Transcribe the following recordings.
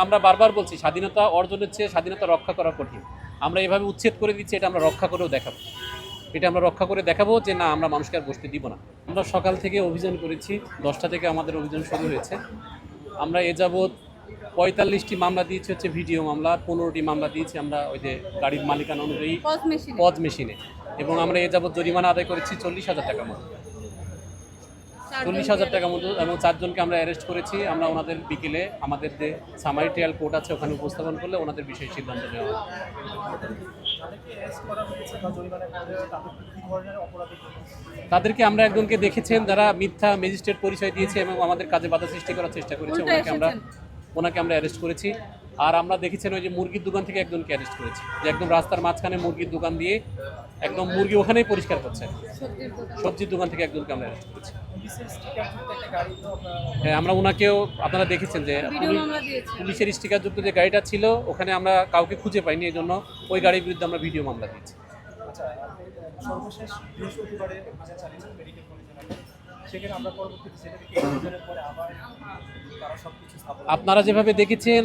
আমরা বারবার বলছি স্বাধীনতা অর্জনের চেয়ে স্বাধীনতা রক্ষা করা কঠিন। আমরা এভাবে উচ্ছেদ করে দিচ্ছি, এটা আমরা রক্ষা করেও দেখাবো। এটা আমরা রক্ষা করে দেখাবো যে না, আমরা মানুষকে আর বসতে দিব না। আমরা সকাল থেকে অভিযান করেছি, 10টা থেকে আমাদের অভিযান শুরু হয়েছে। আমরা এ যাবৎ 45টি মামলা দিয়েছি, হচ্ছে ভিডিও মামলা, 15টি মামলা দিয়েছি আমরা ওই যে গাড়ির মালিকানা অনুযায়ী পজ মেশিনে, এবং আমরা এ যাবৎ জরিমানা আদায় করেছি 40,000 টাকা মতো, 40,000 টাকা মতো, এবং 4 জনকে আমরা অ্যারেস্ট করেছি। আমরা ওনাদের বিকেলে আমাদের যে সামারি ট্রায়াল কোর্ট আছে ওখানে উপস্থাপন করলে ওনাদের বিষয়ে সিদ্ধান্ত নেওয়া হবে। তাদেরকে আমরা একজনকে দেখেছেন যারা মিথ্যা ম্যাজিস্ট্রেট পরিচয় দিয়েছে এবং আমাদের কাজে বাধা সৃষ্টি করার চেষ্টা করেছে, ওনাকে আমরা অ্যারেস্ট করেছি। আর আমরা দেখেছেন ওই যে মুরগির দোকান থেকে একজনকে অ্যারেস্ট করেছি, যে একদম রাস্তার মাঝখানে মুরগির দোকান দিয়ে একদম মুরগি ওখানেই পরিষ্কার করছে, সবজির দোকান থেকে একজনকে আমরা অ্যারেস্ট করেছি। হ্যাঁ, আমরা ওনাকেও, আপনারা দেখেছেন যে পুলিশের স্টিকারযুক্ত যে গাড়িটা ছিল ওখানে আমরা কাউকে খুঁজে পাইনি, এই জন্য ওই গাড়ির বিরুদ্ধে আমরা ভিডিও মামলা দিয়েছি। আপনারা যেভাবে দেখেছেন,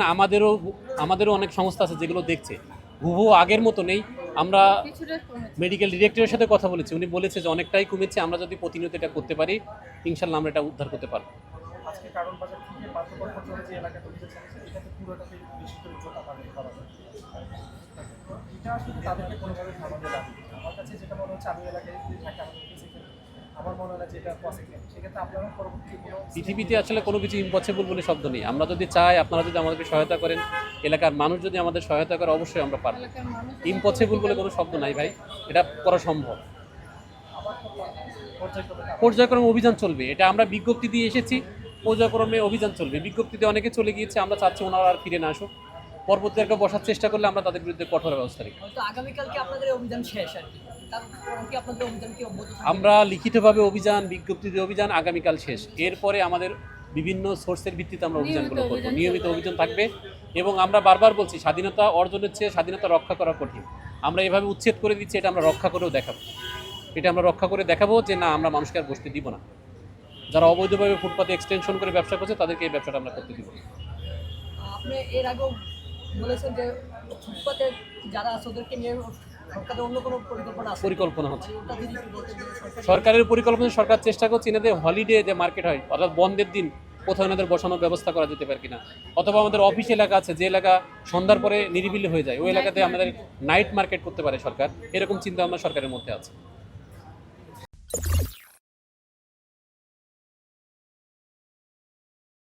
আমাদেরও অনেক সংস্থা আছে যেগুলো দেখছে, হুবহু আগের মতো নেই। আমরা মেডিকেল ডিরেক্টরের সাথে কথা বলেছি, উনি বলেছে যে অনেকটাই কমেছে। আমরা যদি প্রতিনিয়ত এটা করতে পারি, ইনশাল্লাহ আমরা এটা উদ্ধার করতে পারবো। পৃথিবীতে আসলে কোনো কিছু ইম্পসিবল বলে শব্দ নেই। আমরা যদি চাই, আপনারা যদি আমাদেরকে সহায়তা করেন, এলাকার মানুষ যদি আমাদের সহায়তা করে, অবশ্যই আমরা পারবো। ইম্পসিবল বলে কোনো শব্দ নাই ভাই, এটা করা সম্ভব। পর্যায়ক্রমে অভিযান চলবে, এটা আমরা বিজ্ঞপ্তি দিয়ে এসেছি, পর্যায়ক্রমে অভিযান চলবে। বিজ্ঞপ্তিতে অনেকে চলে গিয়েছে, আমরা চাচ্ছি ওনারা আর ফিরে না আসুক। পরবর্তীকে বসার চেষ্টা করলে আমরা তাদের বিরুদ্ধে কঠোর ব্যবস্থা নিই। আমরা লিখিতভাবে অভিযান, বিজ্ঞপ্তিতে অভিযান আগামীকাল শেষ। এরপরে আমাদের বিভিন্ন সোর্সের ভিত্তিতে আমরা অভিযানগুলো করব, নিয়মিত অভিযান থাকবে। এবং আমরা বারবার বলছি স্বাধীনতা অর্জনের চেয়ে স্বাধীনতা রক্ষা করা কঠিন। আমরা এভাবে উচ্ছেদ করে দিচ্ছি, এটা আমরা রক্ষা করেও দেখাবো। এটা আমরা রক্ষা করে দেখাবো যে না, আমরা মানুষকে আর বসতে দিব না। যারা অবৈধভাবে ফুটপাতে এক্সটেনশন করে ব্যবসা করছে তাদেরকে এই ব্যবসাটা আমরা করতে দিব। আপনি এর আগেও বলেছেন যে ফুটপাতে যারা আছে ওদেরকে নিয়ে সরকারের অন্য কোনো পরিকল্পনা হচ্ছে। সরকারের পরিকল্পনা, সরকার চেষ্টা করছে এনাদের হলিডে যে মার্কেট হয়, অর্থাৎ বন্ধের দিন কোথাও এনাদের বসানোর ব্যবস্থা করা যেতে পারে কিনা, অথবা আমাদের অফিস এলাকা আছে যে এলাকা সন্ধ্যার পরে নিরিবিলি হয়ে যায়, ওই এলাকাতে আমাদের নাইট মার্কেট করতে পারে সরকার। এরকম চিন্তা ভাবনা সরকারের মধ্যে আছে।